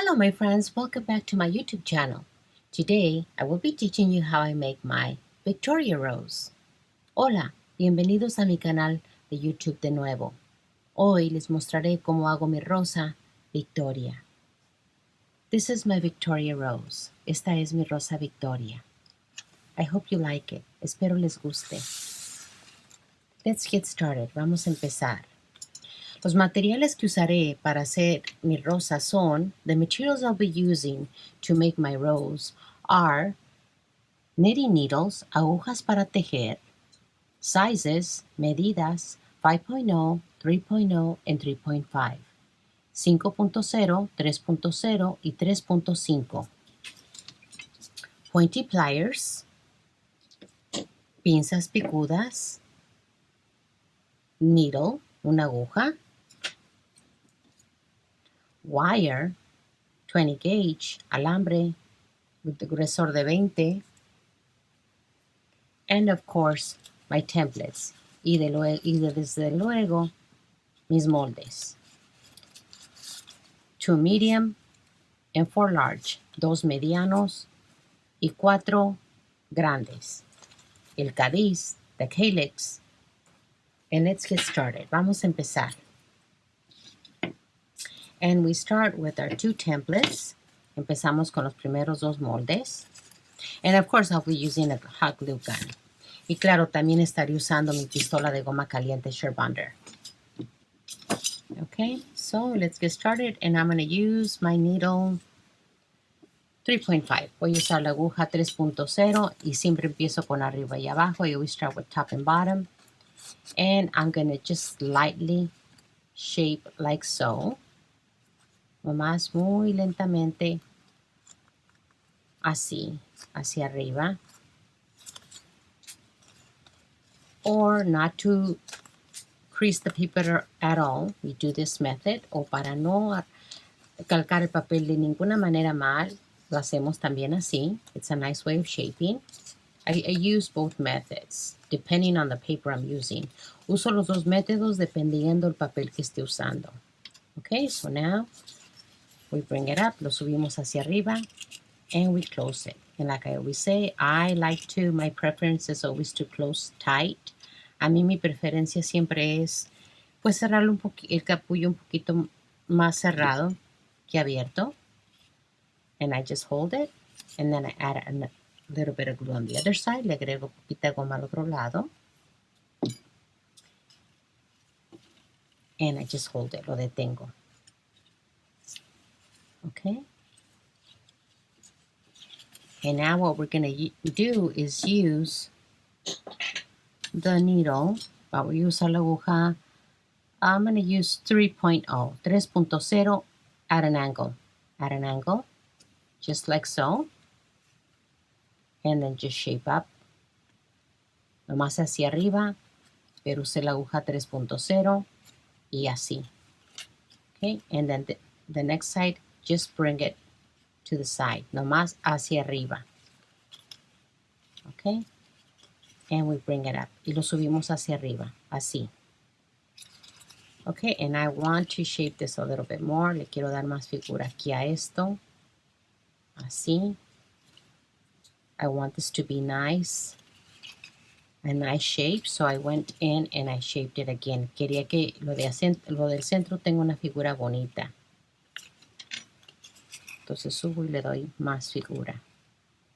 Hello my friends, welcome back to my YouTube channel. Today I will be teaching you how I make my Victoria rose. Hola, bienvenidos a mi canal de YouTube de nuevo. Hoy les mostraré cómo hago mi rosa Victoria. This is my Victoria rose. Esta es mi rosa Victoria. I hope you like it. Espero les guste. Let's get started. Vamos a empezar. Los materiales que usaré para hacer mi rosa son, the materials I'll be using to make my rose are knitting needles, agujas para tejer, sizes, medidas, 5.0, 3.0, and 3.5, 5.0, 3.0 y 3.5, pointy pliers, pinzas picudas, needle, una aguja, wire, 20 gauge, alambre, de grosor de 20, and of course, my templates, desde luego, mis moldes. 2 medium and 4 large, 2 medianos y 4 grandes. El cadiz, the calyx, and let's get started. Vamos a empezar. And we start with our 2 templates. Empezamos con los primeros 2 moldes. And of course, I'll be using a hot glue gun. Y claro, también estaré usando mi pistola de goma caliente Sherbonder. Okay, so let's get started. And I'm going to use my needle 3.5. Voy a usar la aguja 3.0 y siempre empiezo con arriba y abajo. I always start with top and bottom. And I'm going to just lightly shape like so. Nomás muy lentamente, así, hacia arriba. Or not to crease the paper at all, we do this method. O para no calcar el papel de ninguna manera mal, lo hacemos también así. It's a nice way of shaping. I use both methods, depending on the paper I'm using. Uso los dos métodos dependiendo el papel que esté usando. Okay, so now we bring it up, lo subimos hacia arriba, and we close it. And like I always say, my preference is always to close tight. A mí mi preferencia siempre es, pues, cerrarlo el capullo un poquito más cerrado que abierto. And I just hold it, and then I add a little bit of glue on the other side. Le agrego poquita goma al otro lado. And I just hold it, lo detengo. Okay. And now what we're going to do is use the needle. Voy a usar la aguja. I'm going to use 3.0 at an angle, just like so. And then just shape up. Nomás hacia arriba, pero usé la aguja 3.0 y así. Okay, and then the next side, just bring it to the side, nomás hacia arriba. Okay, and we bring it up. Y lo subimos hacia arriba, así. Okay, and I want to shape this a little bit more. Le quiero dar más figura aquí a esto. Así. I want this to be nice. A nice shape, so I went in and I shaped it again. Quería que lo del centro tenga una figura bonita. Entonces subo y le doy más figura.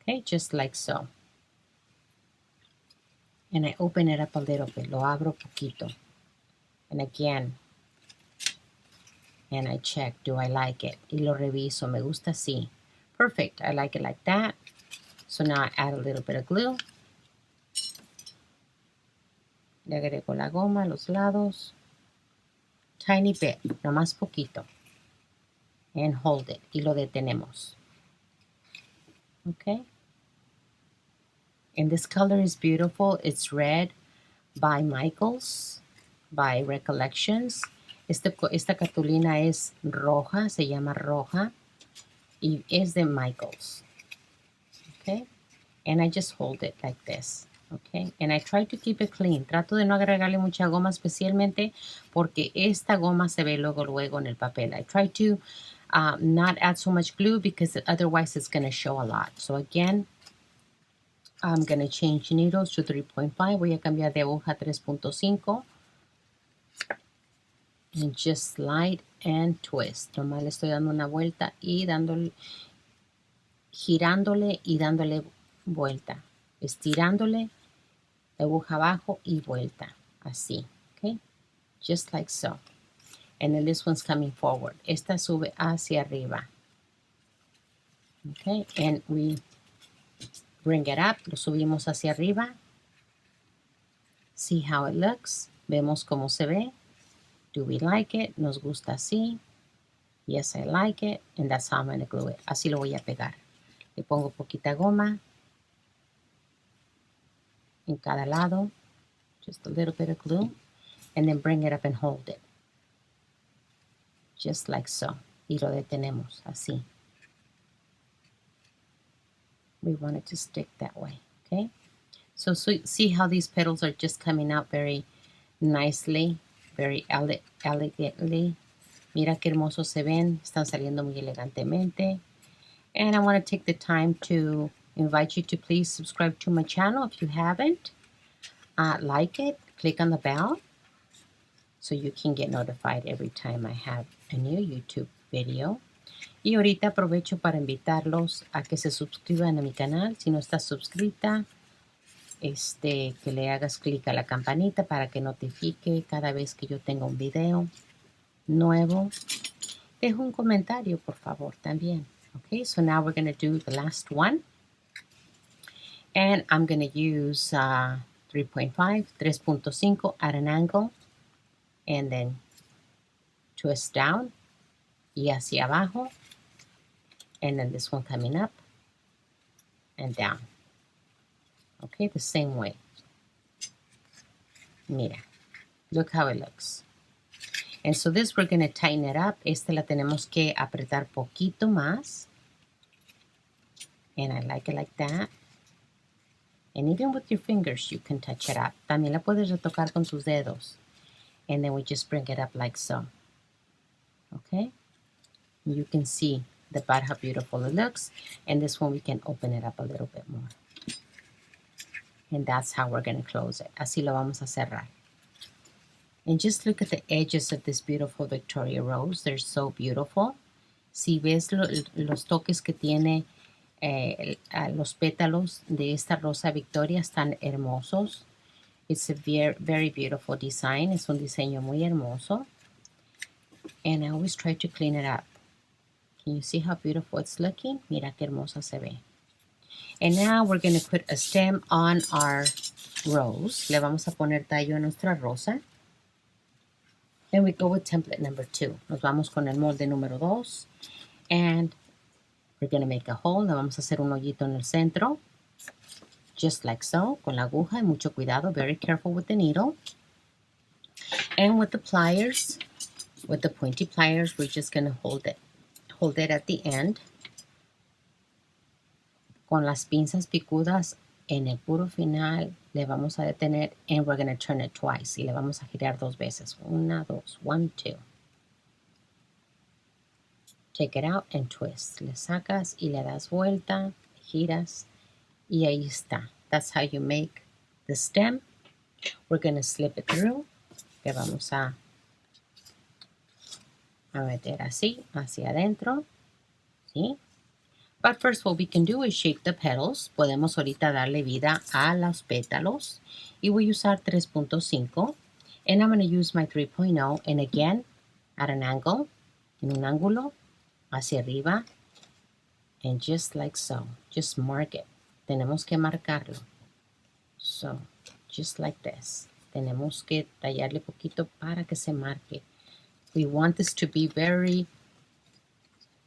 Okay, just like so. And I open it up a little bit. Lo abro poquito. And again. And I check, do I like it? Y lo reviso, me gusta así. Perfect, I like it like that. So now I add a little bit of glue. Le agrego la goma a los lados. Tiny bit, nomás poquito. And hold it. Y lo detenemos. Okay. And this color is beautiful. It's red by Michaels, by Recollections. Esta cartulina es roja, se llama roja. Y es de Michaels. Okay. And I just hold it like this. Okay, and I try to keep it clean. Trato de no agregarle mucha goma, especialmente porque esta goma se ve luego en el papel. I try to Not add so much glue because otherwise it's going to show a lot. So again, I'm going to change needles to 3.5. Voy a cambiar de aguja 3.5. And just slide and twist. Nomás le estoy dando una vuelta y dándole, girándole y dándole vuelta. Estirándole, aguja abajo y vuelta. Así. Okay? Just like so. And then this one's coming forward. Esta sube hacia arriba. Okay? And we bring it up. Lo subimos hacia arriba. See how it looks. Vemos cómo se ve. Do we like it? Nos gusta así. Yes, I like it. And that's how I'm going to glue it. Así lo voy a pegar. Le pongo poquita goma en cada lado. Just a little bit of glue. And then bring it up and hold it. Just like so. Y lo detenemos así. We want it to stick that way. Okay? So see how these petals are just coming out very nicely. Very elegantly. Mira qué hermosos se ven. Están saliendo muy elegantemente. And I want to take the time to invite you to please subscribe to my channel if you haven't. Like it. Click on the bell so you can get notified every time I have a new YouTube video. Y ahorita aprovecho para invitarlos a que se suscriban a mi canal. Si no estás suscrita, que le hagas clic a la campanita para que notifique cada vez que yo tenga un video nuevo. Deja un comentario, por favor, también. Okay, so now we're going to do the last one. And I'm going to use 3.5, 3.5 at an angle. And then twist down y hacia abajo. And then this one coming up and down. Okay, the same way. Mira, look how it looks. And so this we're going to tighten it up. La tenemos que apretar poquito más. And I like it like that. And even with your fingers, you can touch it up. También la puedes retocar con tus dedos. And then we just bring it up like so. Okay? You can see the bud, how beautiful it looks. And this one, we can open it up a little bit more. And that's how we're going to close it. Así lo vamos a cerrar. And just look at the edges of this beautiful Victoria rose. They're so beautiful. Si ves los toques que tiene los pétalos de esta Rosa Victoria, están hermosos. It's a very, very beautiful design. Es un diseño muy hermoso. And I always try to clean it up. Can you see how beautiful it's looking? Mira qué hermosa se ve. And now we're going to put a stem on our rose. Le vamos a poner tallo a nuestra rosa. Then we go with template number 2. Nos vamos con el molde número 2. And we're going to make a hole. Le vamos a hacer un hoyito en el centro. Just like so. Con la aguja. Y mucho cuidado. Very careful with the needle. And with the pliers, with the pointy pliers, we're just going to hold it. Hold it at the end. Con las pinzas picudas en el puro final le vamos a detener and we're going to turn it twice. Y le vamos a girar 2 veces. 1, 2, 1, 2. Take it out and twist. Le sacas y le das vuelta, giras y ahí está. That's how you make the stem. We're going to slip it through. Le vamos a meter así, hacia adentro. ¿Sí? But first what we can do is shape the petals. Podemos ahorita darle vida a los pétalos. Y voy a usar 3.5. And I'm going to use my 3.0. And again, at an angle. En un ángulo. Hacia arriba. And just like so. Just mark it. Tenemos que marcarlo. So, just like this. Tenemos que tallarle poquito para que se marque. We want this to be very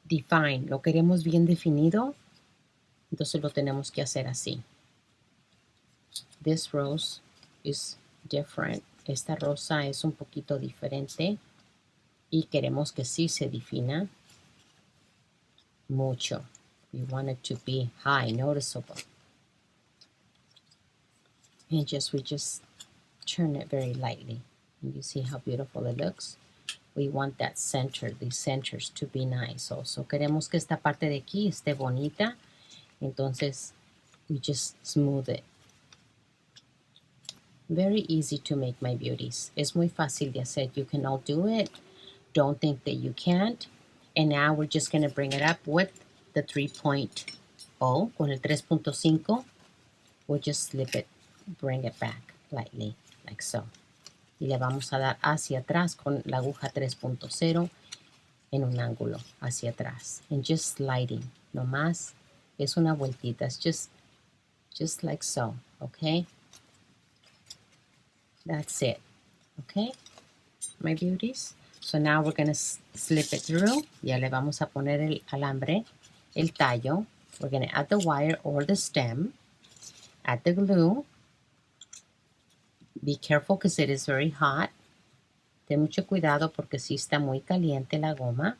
defined. Lo queremos bien definido. Entonces lo tenemos que hacer así. This rose is different. Esta rosa es un poquito diferente. Y queremos que sí se defina mucho. We want it to be high, noticeable. And we just turn it very lightly. And you see how beautiful it looks. we want that center, these centers to be nice also. Queremos que esta parte de aquí esté bonita. Entonces, we just smooth it. Very easy to make, my beauties. Es muy fácil de hacer. You can all do it. Don't think that you can't. And now we're just going to bring it up with the 3.0. Con el 3.5, we'll just slip it, bring it back lightly, like so. Y le vamos a dar hacia atrás con la aguja 3.0 en un ángulo hacia atrás. And just sliding. No más. Es una vueltita. It's just like so. Okay? That's it. Okay? My beauties. So now we're going to slip it through. Ya le vamos a poner el alambre, el tallo. We're going to add the wire or the stem. Add the glue. Be careful because it is very hot. Ten mucho cuidado porque sí está muy caliente la goma.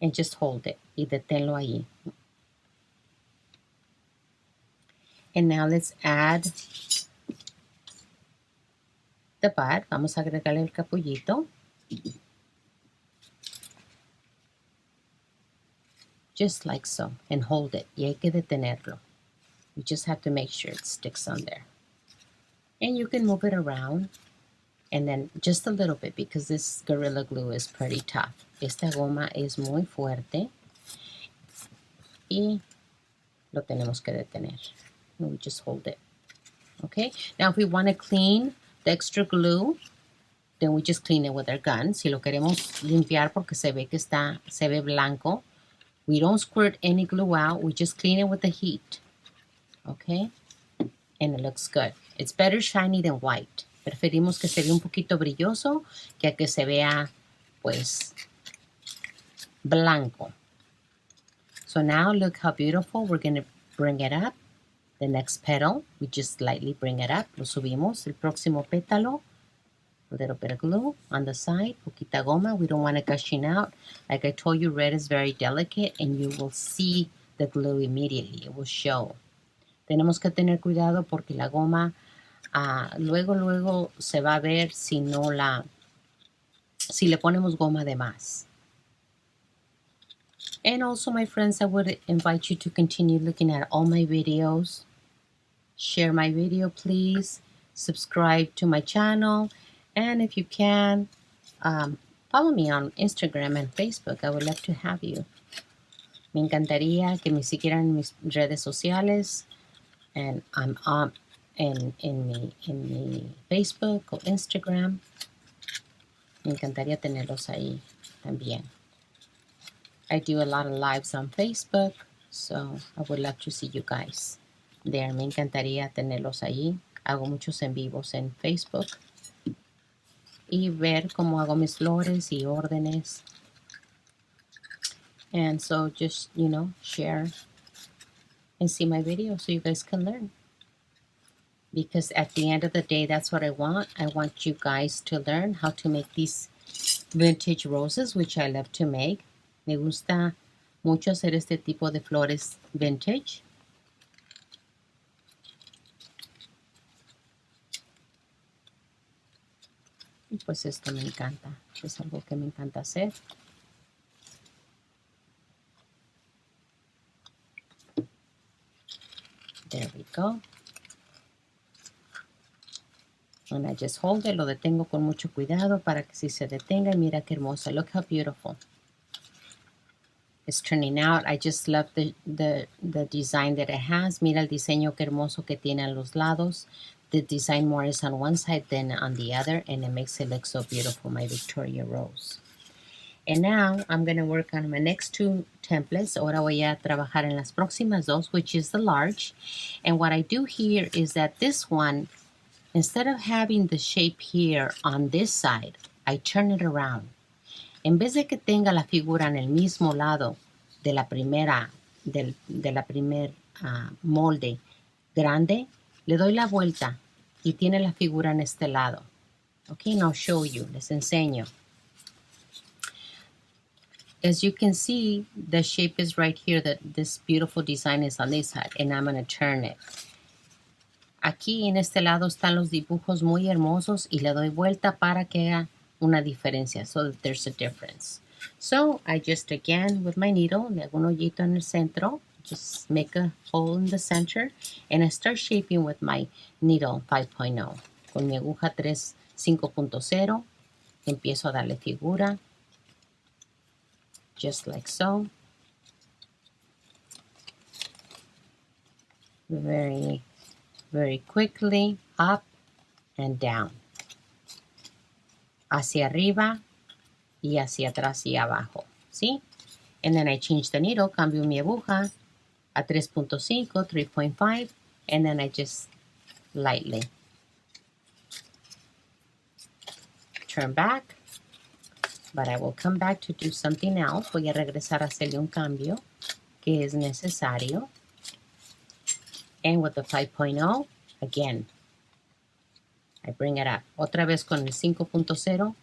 And just hold it. Y deténlo ahí. And now let's add the bud. Vamos a agregarle el capullito. Just like so. And hold it. Y hay que detenerlo. You just have to make sure it sticks on there. And you can move it around. And then just a little bit because this Gorilla Glue is pretty tough. Esta goma es muy fuerte. Y lo tenemos que detener. And we just hold it. Okay? Now if we want to clean the extra glue, then we just clean it with our gun. Si lo queremos limpiar porque se ve blanco, we don't squirt any glue out. We just clean it with the heat. Okay? And it looks good. It's better shiny than white. Preferimos que se vea un poquito brilloso que a que se vea, pues, blanco. So now look how beautiful. We're going to bring it up. The next petal, we just lightly bring it up. Lo subimos. El próximo pétalo. A little bit of glue on the side. Poquita goma. We don't want it gushing out. Like I told you, red is very delicate and you will see the glue immediately. It will show. Tenemos que tener cuidado porque la goma luego se va a ver si le ponemos goma de más. And also, my friends, I would invite you to continue looking at all my videos. Share my video, please. Subscribe to my channel. And if you can, follow me on Instagram and Facebook. I would love to have you. Me encantaría que me siguieran en mis redes sociales. And I'm en mi Facebook o Instagram. Me encantaría tenerlos ahí también. I do a lot of lives on Facebook, so I would love to see you guys there. Me encantaría tenerlos ahí. Hago muchos en vivos en Facebook. Y ver cómo hago mis flores y órdenes. And so just, share and see my video so you guys can learn. Because at the end of the day, that's what I want. I want you guys to learn how to make these vintage roses, which I love to make. Me gusta mucho hacer este tipo de flores vintage. Y pues esto me encanta. Es algo que me encanta hacer. There we go. And I just hold it, lo detengo con mucho cuidado para que si se detenga, y mira qué hermosa. Look how beautiful it's turning out. I just love the design that it has. Mira el diseño qué hermoso que tiene a los lados. The design more is on one side than on the other, and it makes it look so beautiful, my Victoria Rose. And now I'm going to work on my next two templates. Ahora voy a trabajar en las próximas dos, which is the large. And what I do here is that this one, instead of having the shape here on this side, I turn it around. En vez de que tenga la figura en el mismo lado de la primera, molde grande, le doy la vuelta y tiene la figura en este lado. Okay, and I'll show you. Les enseño. As you can see, the shape is right here. That this beautiful design is on this side, and I'm going to turn it. Aquí en este lado están los dibujos muy hermosos y le doy vuelta para que una diferencia, so that there's a difference. So I just, again, with my needle, le hago un hoyito en el centro, just make a hole in the center, and I start shaping with my needle 5.0. Con mi aguja 5.0, empiezo a darle figura, just like so. Very, very quickly, up and down. Hacia arriba y hacia atrás y abajo, ¿sí? And then I change the needle, cambio mi aguja a 3.5, 3.5, and then I just lightly turn back, but I will come back to do something else. Voy a regresar a hacerle un cambio que es necesario. And with the 5.0, again, I bring it up. Otra vez con el 5.0,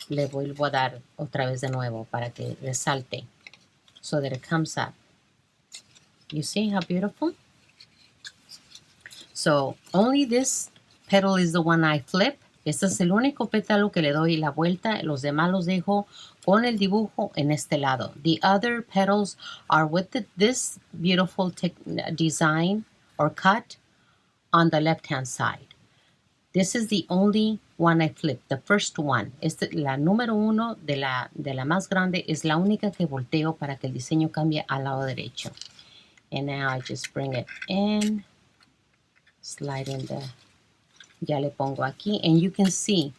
le vuelvo a dar otra vez de nuevo para que resalte, so that it comes up. You see how beautiful? So only this petal is the one I flip. Este es el único pétalo que le doy la vuelta. Los demás los dejo con el dibujo en este lado. The other petals are with this beautiful design or cut on the left-hand side. This is the only one I flip, the first one. La número 1 de la más grande es la única que volteo para que el diseño cambie al lado derecho. And now I just bring it in, slide in the, ya le pongo aquí, and you can see,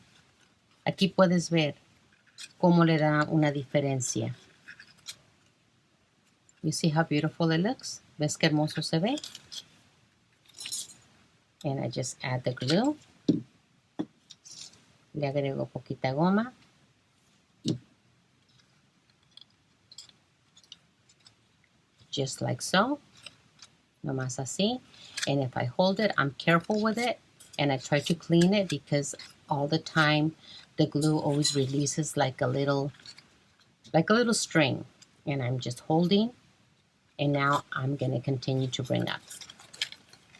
aquí puedes ver cómo le da una diferencia. You see how beautiful it looks? ¿Ves qué hermoso se ve? And I just add the glue. Le agrego poquita goma. Just like so. Nomás así. And if I hold it, I'm careful with it. And I try to clean it because all the time the glue always releases like a little string. And I'm just holding. And now I'm going to continue to bring up.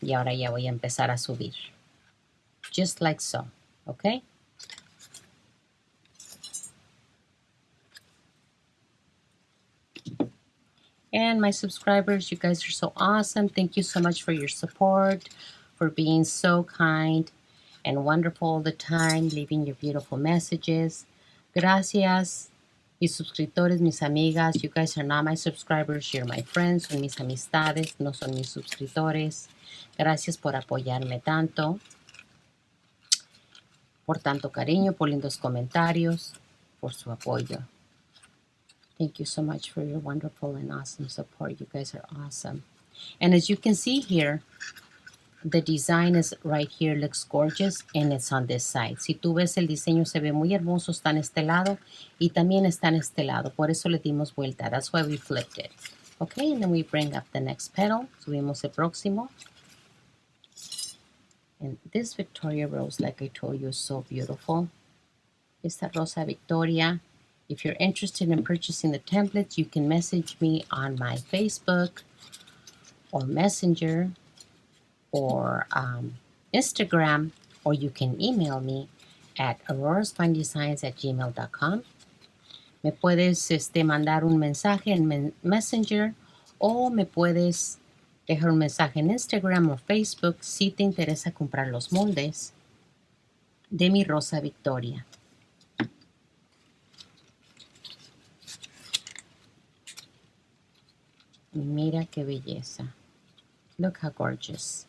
Y ahora ya voy a empezar a subir. Just like so. Okay? And my subscribers, you guys are so awesome. Thank you so much for your support, for being so kind and wonderful all the time, leaving your beautiful messages. Gracias, mis suscriptores, mis amigas. You guys are not my subscribers, you're my friends, son mis amistades, no son mis suscriptores. Gracias por apoyarme tanto, por tanto cariño, por lindos comentarios, por su apoyo. Thank you so much for your wonderful and awesome support. You guys are awesome. And as you can see here, the design is right here, looks gorgeous, and it's on this side. Si tú ves, el diseño se ve muy hermoso, está en este lado, y también está en este lado. Por eso le dimos vuelta. That's why we flipped it. Okay, and then we bring up the next petal. Subimos el próximo. And this Victoria rose, like I told you, is so beautiful. Esta Rosa Victoria. If you're interested in purchasing the templates, you can message me on my Facebook or Messenger or Instagram, or you can email me at aurorasfinedesigns@gmail.com. Me puedes mandar un mensaje en Messenger, o me puedes dejar un mensaje en Instagram o Facebook si te interesa comprar los moldes de mi Rosa Victoria. Mira qué belleza. Look how gorgeous.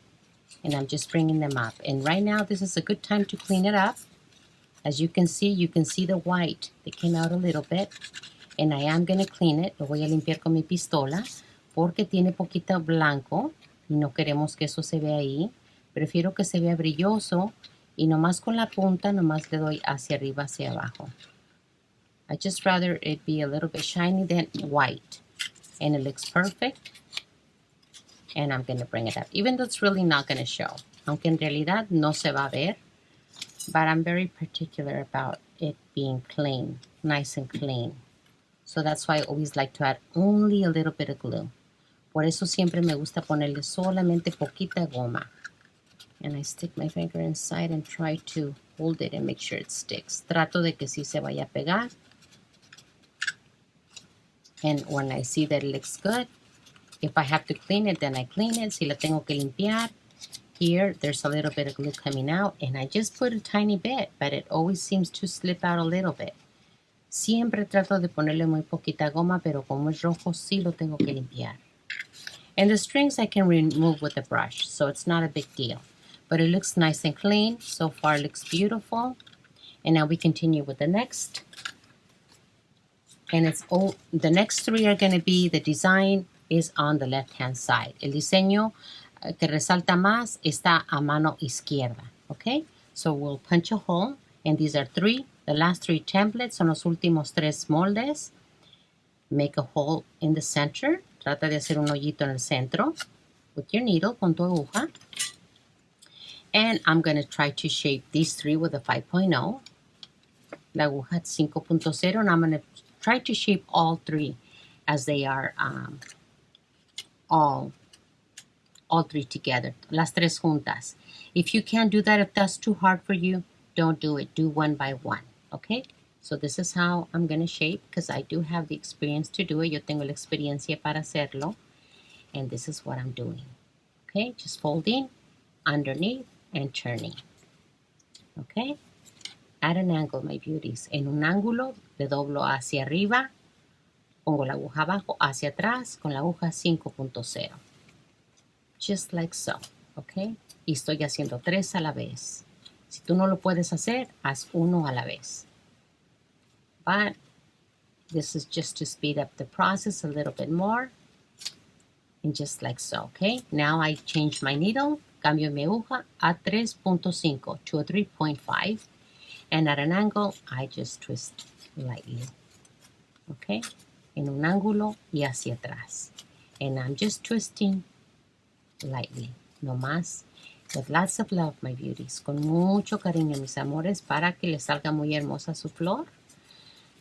And I'm just bringing them up. And right now, this is a good time to clean it up. As you can see the white. They came out a little bit. And I am going to clean it. Lo voy a limpiar con mi pistola porque tiene poquito blanco y no queremos que eso se vea ahí. Prefiero que se vea brilloso y nomás con la punta, nomás le doy hacia arriba, hacia abajo. I just rather it be a little bit shiny than white. And it looks perfect. And I'm going to bring it up. Even though it's really not going to show. Aunque en realidad no se va a ver. But I'm very particular about it being clean. Nice and clean. So that's why I always like to add only a little bit of glue. Por eso siempre me gusta ponerle solamente poquita goma. And I stick my finger inside and try to hold it and make sure it sticks. Trato de que sí se vaya a pegar. And when I see that it looks good, if I have to clean it, then I clean it. Si la tengo que limpiar, here, there's a little bit of glue coming out, and I just put a tiny bit, but it always seems to slip out a little bit. Siempre trato de ponerle muy poquita goma, pero como es rojo, sí lo tengo que limpiar. And the strings I can remove with a brush, so it's not a big deal. But it looks nice and clean. So far, it looks beautiful. And now we continue with the next. And it's all, the next three are going to be, the design is on the left-hand side. El diseño que resalta más está a mano izquierda, okay? So we'll punch a hole, and these are three. The last three templates son los últimos tres moldes. Make a hole in the center. Trata de hacer un hoyito en el centro with your needle, con tu aguja. And I'm going to try to shape these three with a 5.0. La aguja at 5.0, and I'm going to try to shape all three as they are all three together. Las tres juntas. If you can't do that, if that's too hard for you, don't do it. Do one by one, okay? So this is how I'm going to shape, because I do have the experience to do it. Yo tengo la experiencia para hacerlo. And this is what I'm doing. Okay, just folding, underneath, and turning. Okay? At an angle, my beauties. En un ángulo, le doblo hacia arriba, pongo la aguja abajo, hacia atrás, con la aguja 5.0. Just like so, okay? Y estoy haciendo tres a la vez. Si tú no lo puedes hacer, haz uno a la vez. But this is just to speed up the process a little bit more. And just like so, okay? Now I change my needle, cambio mi aguja a 3.5 to a 3.5. And at an angle, I just twist lightly, okay? En un ángulo y hacia atrás. And I'm just twisting lightly, no más. With lots of love, my beauties. Con mucho cariño, mis amores, para que les salga muy hermosa su flor.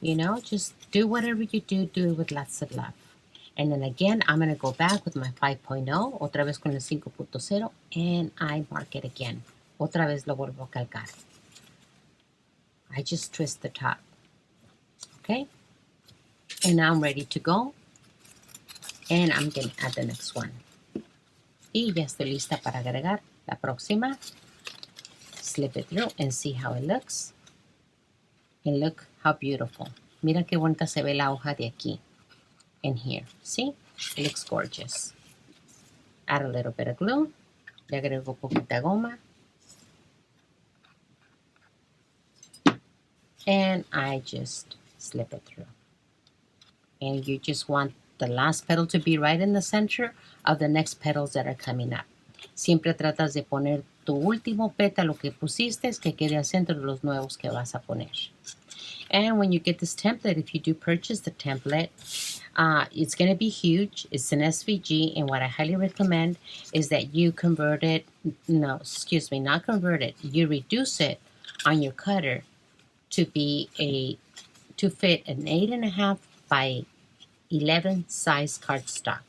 You know, just do whatever you do it with lots of love. And then again, I'm going to go back with my 5.0, otra vez con el 5.0, and I mark it again. Otra vez lo vuelvo a calcar. I just twist the top. Okay? And now I'm ready to go. And I'm going to add the next one. Y ya estoy lista para agregar la próxima. Slip it through and see how it looks. And look how beautiful. Mira qué bonita se ve la hoja de aquí. And here. See? It looks gorgeous. Add a little bit of glue. Le agrego poquita goma. And I just slip it through. And you just want the last petal to be right in the center of the next petals that are coming up. Siempre tratas de poner tu último pétalo que pusiste que quede al centro de los nuevos que vas a poner. And when you get this template, if you do purchase the template, it's going to be huge. It's an SVG, and what I highly recommend is that you convert it, no, excuse me, not convert it, you reduce it on your cutter to be to fit an 8.5 by 11 size cardstock.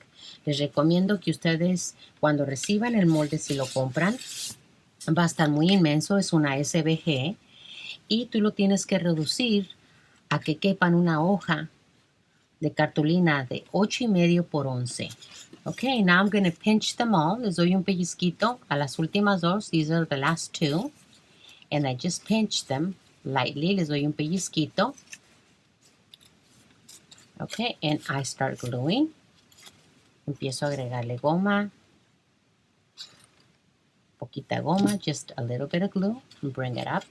Les recomiendo que ustedes, cuando reciban el molde, si lo compran, va a estar muy inmenso, es una SVG, y tú lo tienes que reducir a que quepan una hoja de cartulina de 8.5 por 11. Okay, now I'm going to pinch them all. Les doy un pellizquito a las últimas dos. These are the last two. And I just pinch them lightly. Les doy un pellizquito. Okay, and I start gluing. Empiezo a agregarle goma. Poquita goma, just a little bit of glue. And bring it up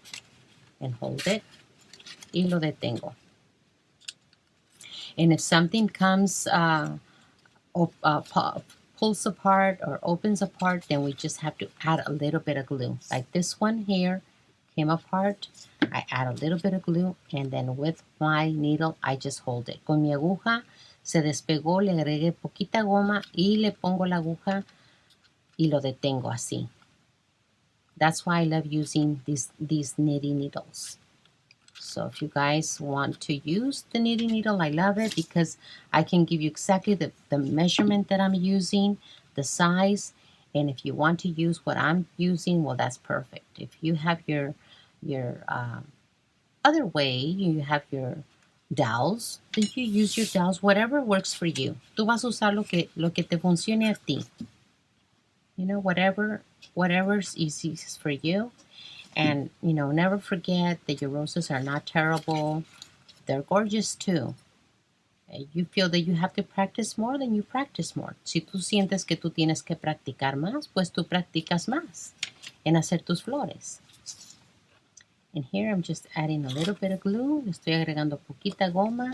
and hold it. Y lo detengo. And if something comes, pulls apart or opens apart, then we just have to add a little bit of glue. Like this one here came apart. I add a little bit of glue, and then with my needle, I just hold it. Con mi aguja se despegó, le agregué poquita goma y le pongo la aguja y lo detengo así. That's why I love using these knitting needles. So if you guys want to use the knitting needle, I love it because I can give you exactly the measurement that I'm using, the size, and if you want to use what I'm using, well, that's perfect. If you have your other way. You have your dowels. Then you use your dowels, whatever works for you. Tú vas a usar lo que te funcione a ti. You know, whatever's easiest for you. And, you know, never forget that your roses are not terrible. They're gorgeous too. You feel that you have to practice more, then you practice more. Si tú sientes que tú tienes que practicar más, pues tú practicas más en hacer tus flores. And here I'm just adding a little bit of glue. Le estoy agregando poquita goma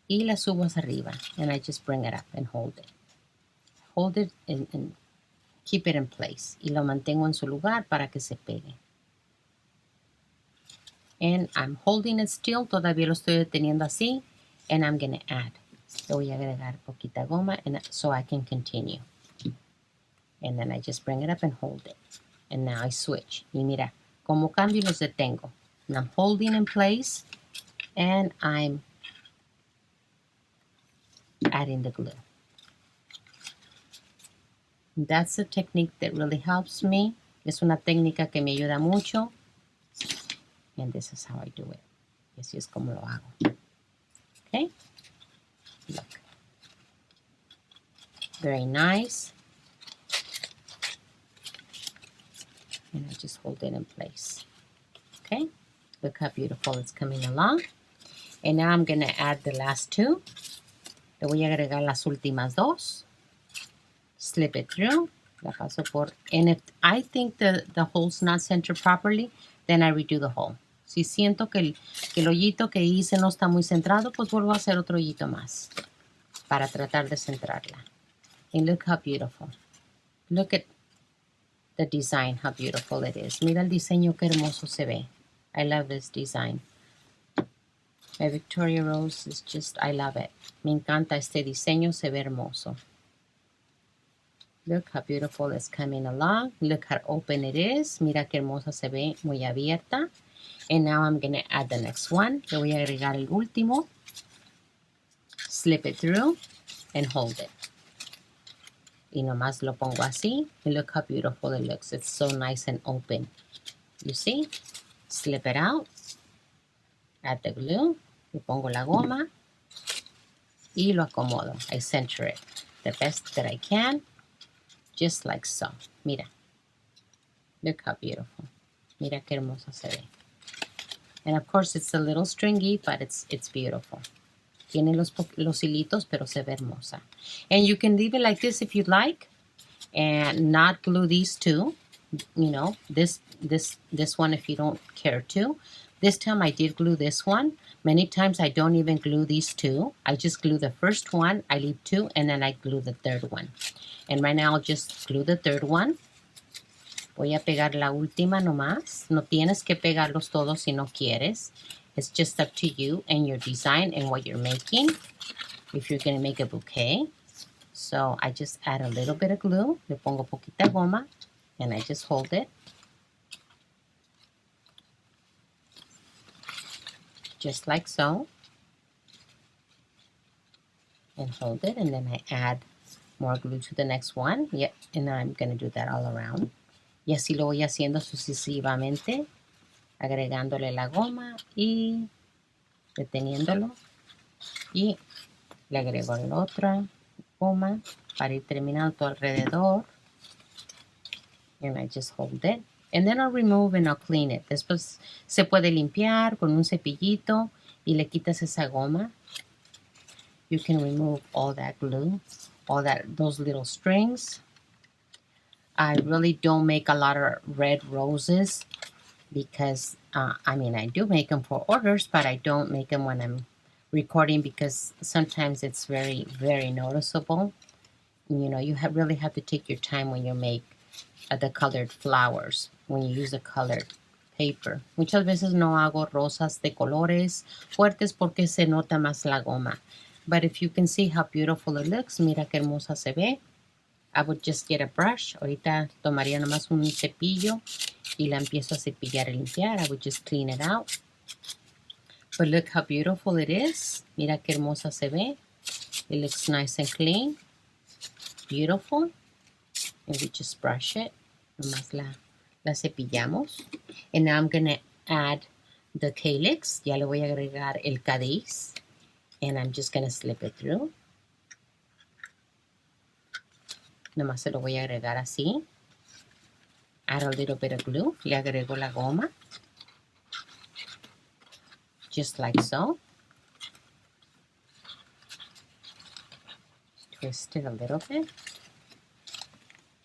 y la subo hacia arriba. And I just bring it up and hold it. Hold it and keep it in place. Y lo mantengo en su lugar para que se pegue. And I'm holding it still. Todavía lo estoy deteniendo así. And I'm going to add. Le voy a agregar poquita goma and so I can continue. And then I just bring it up and hold it. And now I switch. Y mira, como cambio los detengo. And I'm holding in place. And I'm adding the glue. That's a technique that really helps me. Es una técnica que me ayuda mucho. And this is how I do it. Y así es como lo hago. Okay, look, very nice, and I just hold it in place. Okay, look how beautiful it's coming along. And now I'm going to add the last two. Le voy a agregar las últimas dos. Slip it through. La paso por, and if I think the hole's not centered properly, then I redo the hole. Si siento que el hoyito que hice no está muy centrado, pues vuelvo a hacer otro hoyito más para tratar de centrarla. And look how beautiful. Look at the design, how beautiful it is. Mira el diseño, qué hermoso se ve. I love this design. My Victoria Rose is just, I love it. Me encanta este diseño, se ve hermoso. Look how beautiful it's coming along. Look how open it is. Mira qué hermosa se ve, muy abierta. And now I'm going to add the next one. Le voy a agregar el último. Slip it through and hold it. Y nomás lo pongo así. And look how beautiful it looks. It's so nice and open. You see? Slip it out. Add the glue. Le pongo la goma. Y lo acomodo. I center it the best that I can. Just like so. Mira. Look how beautiful. Mira qué hermosa se ve. And of course it's a little stringy, but it's beautiful. Tiene los hilitos, pero se ve hermosa. And you can leave it like this if you'd like, and not glue these two. You know, this one if you don't care to. This time I did glue this one. Many times I don't even glue these two. I just glue the first one, I leave two, and then I glue the third one. And right now I'll just glue the third one. Voy a pegar la última nomás. No tienes que pegarlos todos si no quieres. It's just up to you and your design and what you're making. If you're going to make a bouquet. So I just add a little bit of glue. Le pongo poquita goma. And I just hold it. Just like so. And hold it. And then I add more glue to the next one. Yep. And I'm going to do that all around. Y así lo voy haciendo sucesivamente, agregándole la goma y deteniéndolo. Y le agrego la otra goma para ir terminando todo alrededor. And I just hold it. And then I'll remove and I'll clean it. Después se puede limpiar con un cepillito y le quitas esa goma. You can remove all that glue, those little strings. I really don't make a lot of red roses because, I mean, I do make them for orders, but I don't make them when I'm recording because sometimes it's very, very noticeable. You know, you really have to take your time when you make the colored flowers, when you use the colored paper. Muchas veces no hago rosas de colores fuertes porque se nota más la goma. But if you can see how beautiful it looks, mira qué hermosa se ve. I would just get a brush. Ahorita tomaría nomás un cepillo y la empiezo a cepillar y limpiar. I would just clean it out. But look how beautiful it is. Mira qué hermosa se ve. It looks nice and clean. Beautiful. And we just brush it. Nomás la cepillamos. And now I'm going to add the calyx. Ya le voy a agregar el cadiz. And I'm just going to slip it through. Nomás se lo voy a agregar así. Add a little bit of glue. Le agrego la goma. Just like so. Twist it a little bit.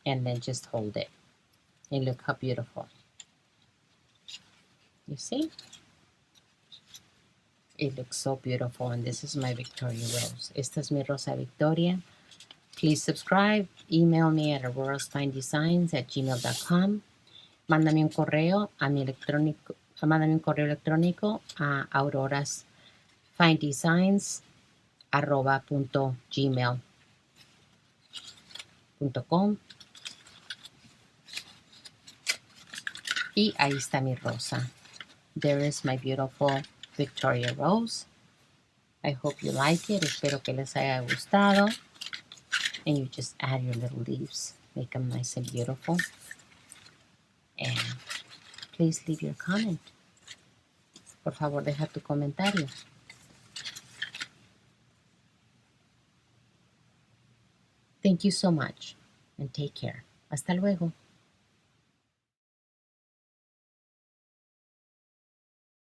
And then just hold it. And look how beautiful. You see? It looks so beautiful. And this is my Victoria rose. Esta es mi Rosa Victoria. Please subscribe. Email me at aurorasfinedesigns@gmail.com. Mándame un correo a mi electrónico. Mándame un correo electrónico a aurorasfinedesigns@gmail.com. Y ahí está mi rosa. There is my beautiful Victoria rose. I hope you like it. Espero que les haya gustado. And you just add your little leaves. Make them nice and beautiful. And please leave your comment. Por favor, deja tu comentario. Thank you so much. And take care. Hasta luego.